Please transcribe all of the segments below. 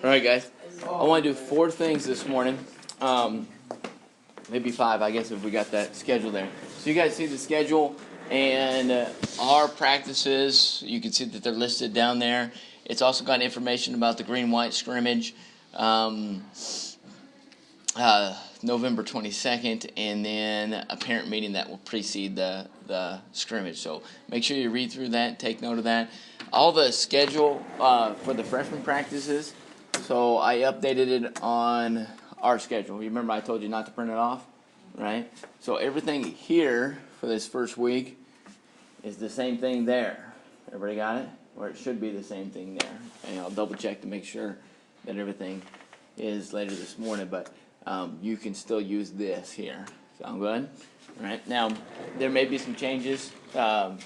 Alright guys, I want to do 4 things this morning, maybe 5 I guess if we got that schedule there. So you guys see the schedule and our practices, you can see that they're listed down there. It's also got information about the green-white scrimmage, November 22nd, and then a parent meeting that will precede the scrimmage. So make sure you read through that, take note of that. All the schedule for the freshman practices, so I updated it on our schedule. You remember I told you not to print it off, right? So everything here for this first week is the same thing there. Everybody got it? Or it should be the same thing there. And I'll double check to make sure that everything is later this morning, but you can still use this here. Sound good? All right. Now, there may be some changes. Coach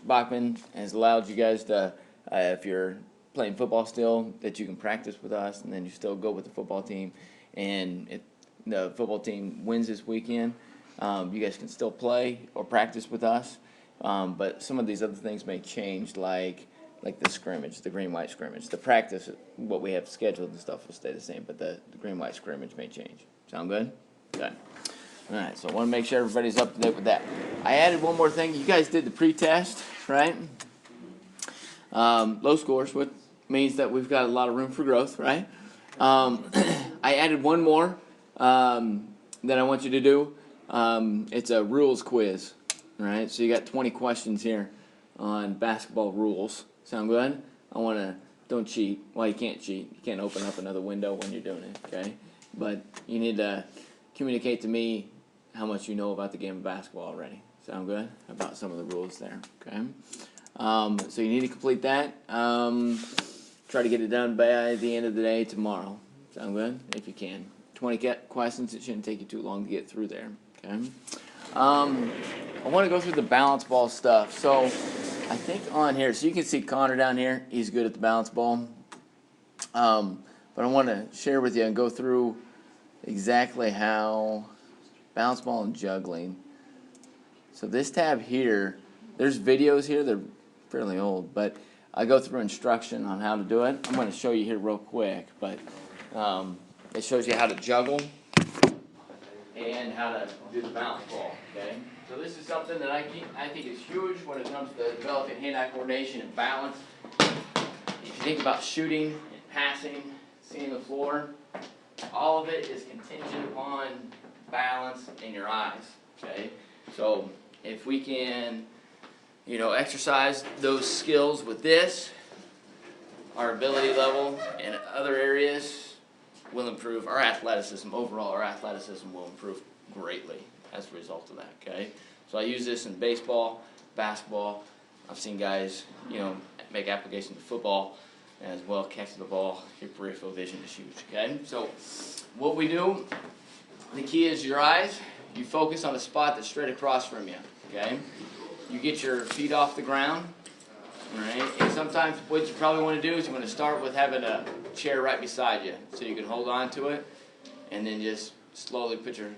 Bachman has allowed you guys to, if you're playing football still, that you can practice with us, and then you still go with the football team. And if the football team wins this weekend, you guys can still play or practice with us. But some of these other things may change, like the scrimmage, the green-white scrimmage. The practice, what we have scheduled and stuff will stay the same, but the green-white scrimmage may change. Sound good? Good. All right, so I want to make sure everybody's up to date with that. I added one more thing. You guys did the pre-test, right? Low scores, which means that we've got a lot of room for growth, right? I added one more that I want you to do. It's a rules quiz, right? So you got 20 questions here on basketball rules. Sound good? Don't cheat. Well, you can't cheat. You can't open up another window when you're doing it, okay? But you need to communicate to me how much you know about the game of basketball already. Sound good? About some of the rules there, okay? So you need to complete that. Try to get it done by the end of the day tomorrow. Sound good? If you can. 20 questions. It shouldn't take you too long to get through there, okay? I want to go through the balance ball stuff. So I think on here, so you can see Connor down here. He's good at the balance ball. But I want to share with you and go through exactly how balance ball and juggling. So this tab here, there's videos here. They're fairly old, but I go through instruction on how to do it. I'm going to show you here real quick, but it shows you how to juggle and how to do the balance ball, okay? So this is something that I think is huge when it comes to developing hand-eye coordination and balance. If you think about shooting and passing, seeing the floor, all of it is contingent upon balance in your eyes, okay? So if we can, exercise those skills with this, our ability level in other areas will improve. Our athleticism, overall, our athleticism will improve greatly as a result of that, okay? So I use this in baseball, basketball. I've seen guys, make application to football as well, catch the ball, your peripheral vision is huge, okay? So what we do, the key is your eyes. You focus on a spot that's straight across from you, okay? You get your feet off the ground, all right? And sometimes what you probably want to do is you want to start with having a chair right beside you so you can hold on to it and then just slowly put your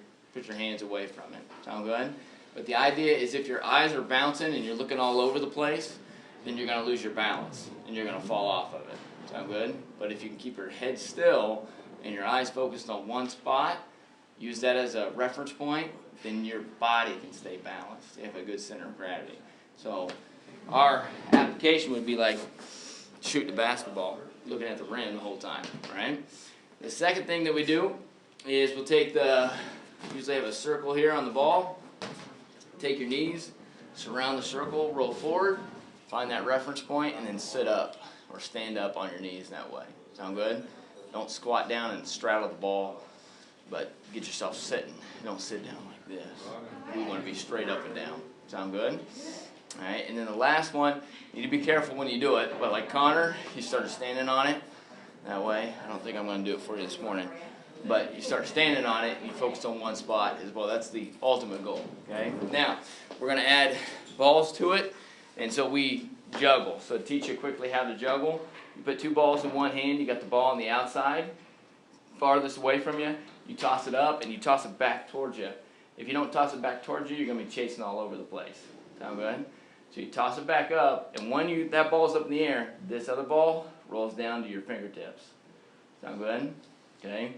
hands away from it. Sound good? But the idea is if your eyes are bouncing and you're looking all over the place, then you're going to lose your balance and you're going to fall off of it. Sound good? But if you can keep your head still and your eyes focused on one spot, use that as a reference point, then your body can stay balanced. You have a good center of gravity. So our application would be like shooting the basketball, looking at the rim the whole time, right? The second thing that we do is we'll take usually have a circle here on the ball. Take your knees, surround the circle, roll forward, find that reference point, and then sit up or stand up on your knees that way. Sound good? Don't squat down and straddle the ball, but get yourself sitting. Don't sit down like this. We want to be straight up and down. Sound good? All right, and then the last one, you need to be careful when you do it, but like Connor, he started standing on it that way. I don't think I'm going to do it for you this morning. But you start standing on it and you focus on one spot as well. That's the ultimate goal, okay? Now, we're going to add balls to it, and so we juggle. So to teach you quickly how to juggle, you put 2 balls in one hand, you got the ball on the outside, farthest away from you, you toss it up and you toss it back towards you. If you don't toss it back towards you, you're going to be chasing all over the place. Sound good? So you toss it back up, and when that ball's up in the air, this other ball rolls down to your fingertips. Sound good? Okay.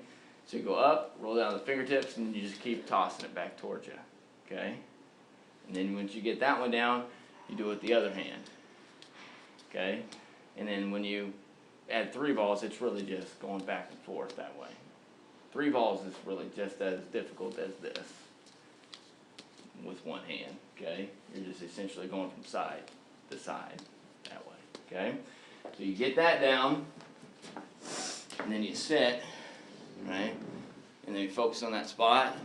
So you go up, roll down to the fingertips, and you just keep tossing it back towards you. Okay. And then once you get that one down, you do it with the other hand. Okay. And then when you add 3 balls, it's really just going back and forth that way. 3 balls is really just as difficult as this with one hand. Okay. You're just essentially going from side to side that way. Okay. So you get that down, and then you sit, right? And then you focus on that spot,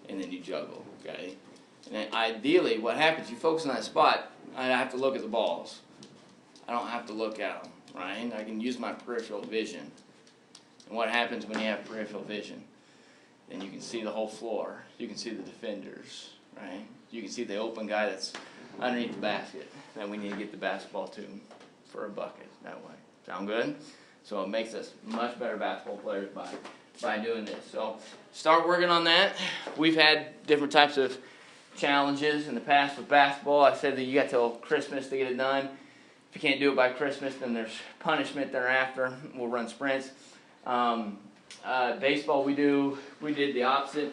and then you juggle, okay? And then ideally, what happens, you focus on that spot, I have to look at the balls. I don't have to look at them, right? I can use my peripheral vision. And what happens when you have peripheral vision? Then you can see the whole floor. You can see the defenders, right? You can see the open guy that's underneath the basket that we need to get the basketball to for a bucket that way. Sound good? So it makes us much better basketball players by doing this. So start working on that. We've had different types of challenges in the past with basketball. I said that you got till Christmas to get it done. If you can't do it by Christmas, then there's punishment thereafter. We'll run sprints. Baseball, we did the opposite.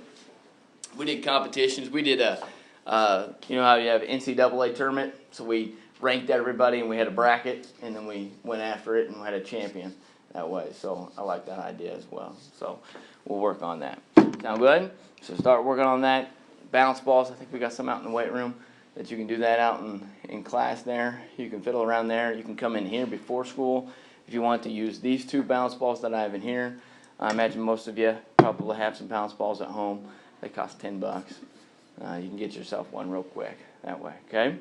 We did competitions. We did you know how you have NCAA tournament? So we ranked everybody and we had a bracket, and then we went after it and we had a champion that way. So I like that idea as well. So we'll work on that. Sound good? So start working on that. Bounce balls, I think we got some out in the weight room that you can do that out in class there. You can fiddle around there. You can come in here before school if you want to use these 2 bounce balls that I have in here. I imagine most of you probably have some bounce balls at home. They cost $10. You can get yourself one real quick that way, okay?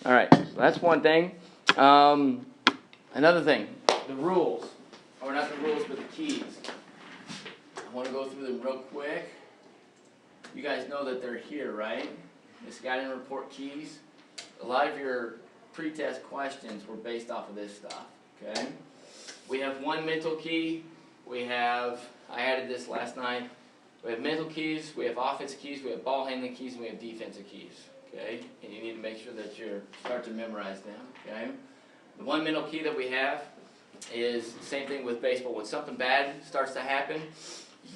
All right, so that's one thing. Another thing, the rules. Or not the rules, but the keys. I want to go through them real quick. You guys know that they're here, right? The scouting report keys. A lot of your pre-test questions were based off of this stuff, okay? We have one mental key. I added this last night. We have mental keys, we have offensive keys, we have ball handling keys, and we have defensive keys, okay? And you need to make sure that you start to memorize them, okay? The one mental key that we have is the same thing with baseball. When something bad starts to happen,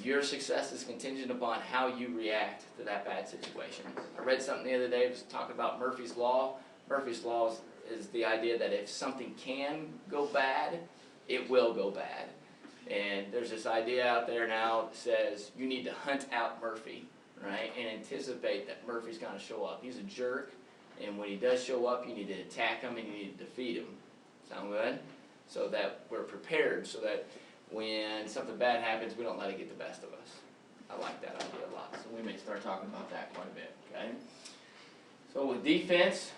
your success is contingent upon how you react to that bad situation. I read something the other day, it was talking about Murphy's Law. Murphy's Law is the idea that if something can go bad, it will go bad. And there's this idea out there now that says you need to hunt out Murphy, right, and anticipate that Murphy's going to show up. He's a jerk, and when he does show up, you need to attack him and you need to defeat him. Sound good? So that we're prepared, so that when something bad happens, we don't let it get the best of us. I like that idea a lot, so we may start talking about that quite a bit, okay? So with defense,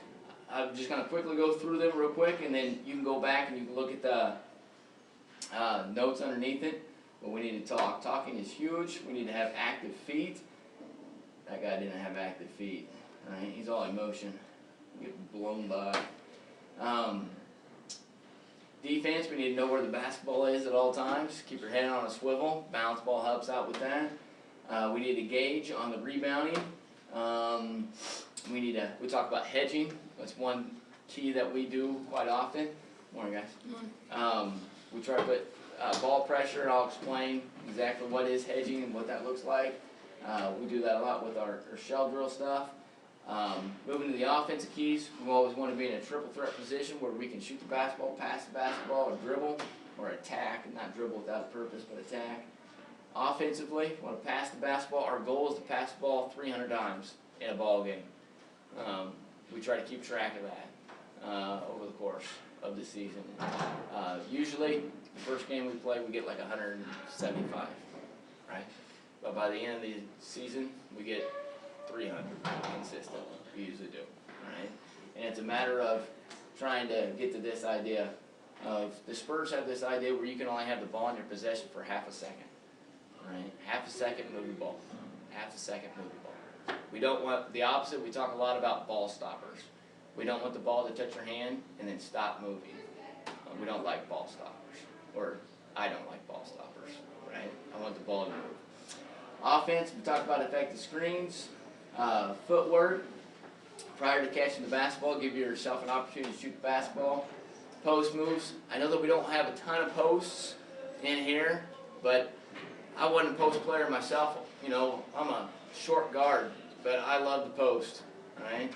I'm just going to quickly go through them real quick, and then you can go back and you can look at the notes underneath it. But we need to talk. Talking is huge. We need to have active feet. That guy didn't have active feet. Right? He's all emotion. Get blown by. Defense, we need to know where the basketball is at all times. Keep your head on a swivel. Bounce ball helps out with that. We need to gauge on the rebounding. We talk about hedging. That's one key that we do quite often. Morning, guys. Morning. We try to put ball pressure, and I'll explain exactly what is hedging and what that looks like. We do that a lot with our shell drill stuff. Moving to the offensive keys, we always want to be in a triple threat position where we can shoot the basketball, pass the basketball, or dribble, or attack, and not dribble without a purpose, but attack. Offensively, we want to pass the basketball. Our goal is to pass the ball 300 times in a ball game. We try to keep track of that over the course of the season. Usually, the first game we play, we get like 175, right? But by the end of the season, we get 300 consistent. We usually do, right? And it's a matter of trying to get to this idea of the Spurs have this idea where you can only have the ball in your possession for half a second, right? Half a second, move the ball. Half a second, move the ball. We don't want the opposite. We talk a lot about ball stoppers. We don't want the ball to touch your hand and then stop moving. We don't like ball stoppers, or I don't like ball stoppers, right? I want the ball to move. Offense, we talk about effective screens, footwork. Prior to catching the basketball, give yourself an opportunity to shoot the basketball. post moves. I know that we don't have a ton of posts in here, but I wasn't a post player myself. You know, I'm a short guard, but I love the post, right?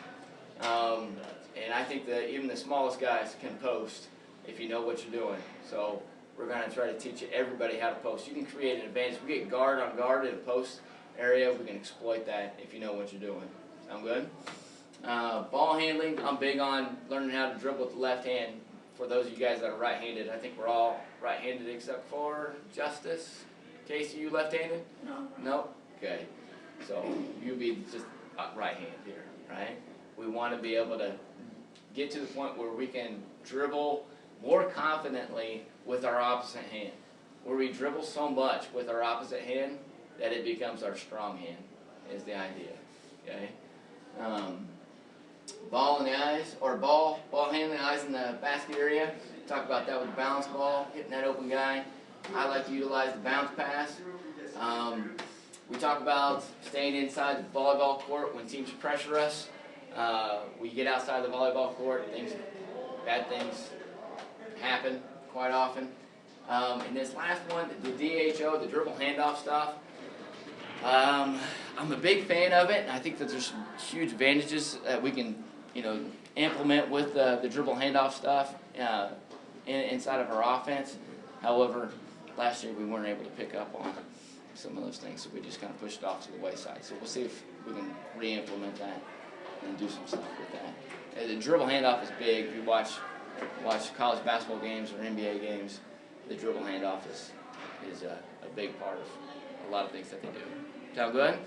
And I think that even the smallest guys can post if you know what you're doing. So we're going to try to teach everybody how to post. You can create an advantage. We get guard on guard in a post area. We can exploit that if you know what you're doing. Sound good? Ball handling, I'm big on learning how to dribble with the left hand. For those of you guys that are right-handed, I think we're all right-handed except for Justice. Casey, you left-handed? No. Nope? Okay. So you be just right hand here, right? We want to be able to get to the point where we can dribble more confidently with our opposite hand. Where we dribble so much with our opposite hand that it becomes our strong hand is the idea, okay? Ball in the eyes, or ball hand in the eyes in the basket area. Talk about that with the bounce ball, hitting that open guy. I like to utilize the bounce pass. We talk about staying inside the volleyball court when teams pressure us. We get outside the volleyball court, bad things happen quite often. And this last one, the DHO, the dribble handoff stuff, I'm a big fan of it, and I think that there's some huge advantages that we can, implement with the dribble handoff stuff inside of our offense. However, last year we weren't able to pick up on some of those things, so we just kind of pushed it off to the wayside. So we'll see if we can re-implement that and do some stuff with that. The dribble handoff is big. If you watch college basketball games or NBA games, the dribble handoff is a big part of a lot of things that they do. Sound good?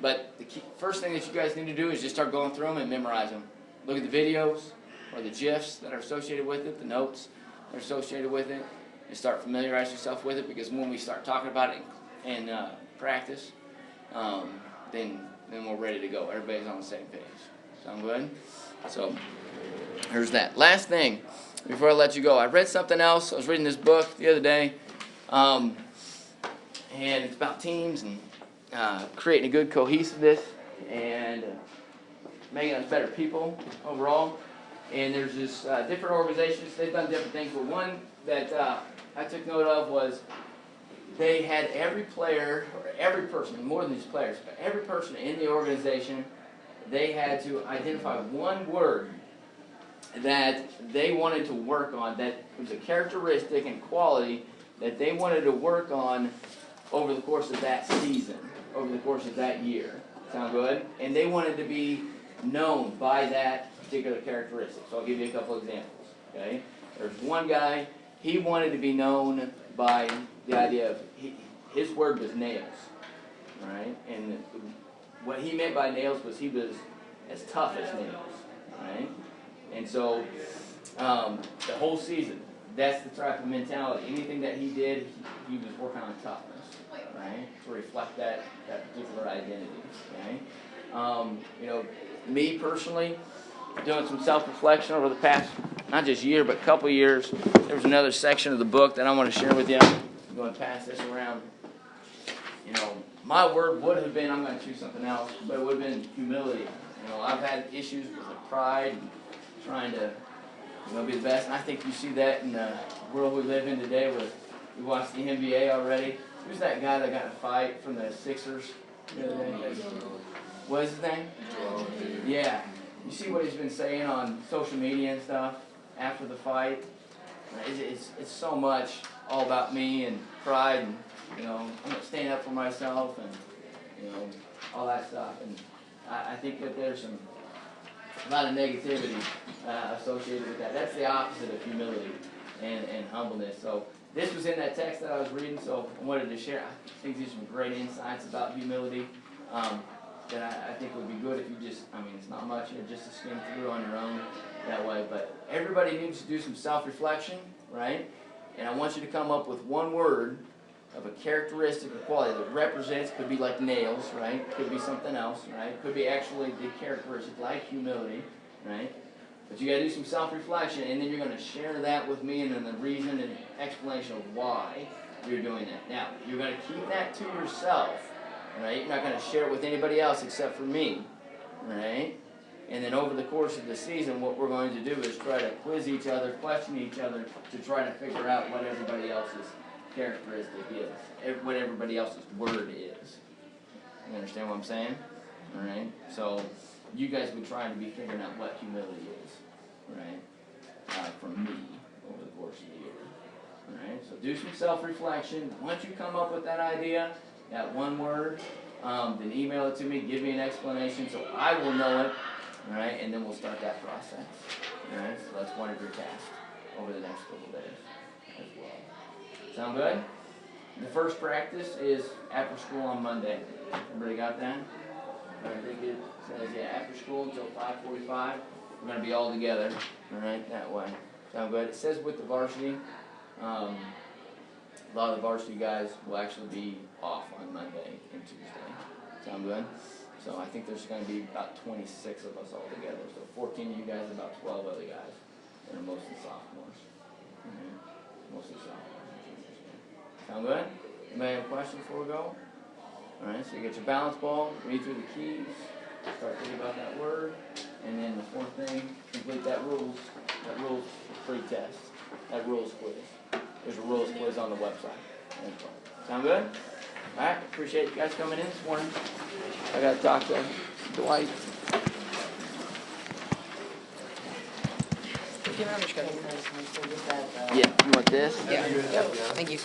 But the first thing that you guys need to do is just start going through them and memorize them. Look at the videos or the GIFs that are associated with it, the notes that are associated with it, and start familiarizing yourself with it, because when we start talking about it in practice, then we're ready to go. Everybody's on the same page. Sound good? So here's that. Last thing before I let you go. I read something else. I was reading this book the other day, and it's about teams and creating a good cohesiveness and making us better people overall. And there's this different organizations. They've done different things. But one that I took note of was they had every player, or every person, more than these players, but every person in the organization, they had to identify one word that they wanted to work on, that was a characteristic and quality that they wanted to work on over the course of that season, over the course of that year. Sound good? And they wanted to be known by that particular characteristic. So I'll give you a couple examples. Okay? There's one guy, he wanted to be known by the idea of, his word was nails. Right? And what he meant by nails was he was as tough as nails. Right? And so the whole season, that's the type of mentality. Anything that he did, he was working on toughness, right, to reflect that particular identity. Okay, me personally, doing some self-reflection over the past, not just year, but couple years. There was another section of the book that I want to share with you. I'm going to pass this around. My word would have been, I'm going to choose something else, but it would have been humility. I've had issues with pride and trying to be the best, and I think you see that in the world we live in today. Where we watch the NBA already. Who's that guy that got in a fight from the Sixers the other day? What is his name? Yeah. You see what he's been saying on social media and stuff after the fight? It's so much all about me and pride, and I'm going to stand up for myself and all that stuff. And I think that there's a lot of negativity associated with that. That's the opposite of humility and humbleness. So this was in that text that I was reading, so I wanted to share. I think these are some great insights about humility that I think would be good if you just, it's not much here, just to skim through on your own that way. But everybody needs to do some self-reflection, right? And I want you to come up with one word of a characteristic or quality that represents, could be like nails, right? Could be something else, right? Could be actually the characteristic like humility, right? But you got to do some self-reflection, and then you're going to share that with me, and then the reason and explanation of why you're doing that. Now, you're going to keep that to yourself, right? You're not going to share it with anybody else except for me, right? And then over the course of the season, what we're going to do is try to quiz each other, question each other, to try to figure out what everybody else's characteristic is, what everybody else's word is. You understand what I'm saying? Alright? So, you guys would try to be figuring out what humility is, right? From me, over the course of the year. Alright? So do some self-reflection. Once you come up with that idea, that one word, then email it to me, give me an explanation so I will know it, alright? And then we'll start that process. Alright? So that's one of your tasks over the next couple days as well. Sound good? The first practice is after school on Monday. Everybody got that? I think it says, yeah, after school until 5:45. We're going to be all together, alright, that way. Sound good? It says with the varsity. A lot of the varsity guys will actually be off on Monday and Tuesday. Sound good? So I think there's going to be about 26 of us all together. So 14 of you guys, about 12 other guys. And are mostly sophomores. Mostly sophomores. Sound good? Anybody have questions before we go? Alright, so you get your balance ball, read through the keys, start thinking about that word, and then the fourth thing, complete that rules free test, that rules quiz. There's a rules quiz on the website. Sound good? Alright, appreciate you guys coming in this morning. I gotta talk to Dwight. Yeah, you want this? Yeah. Thank you.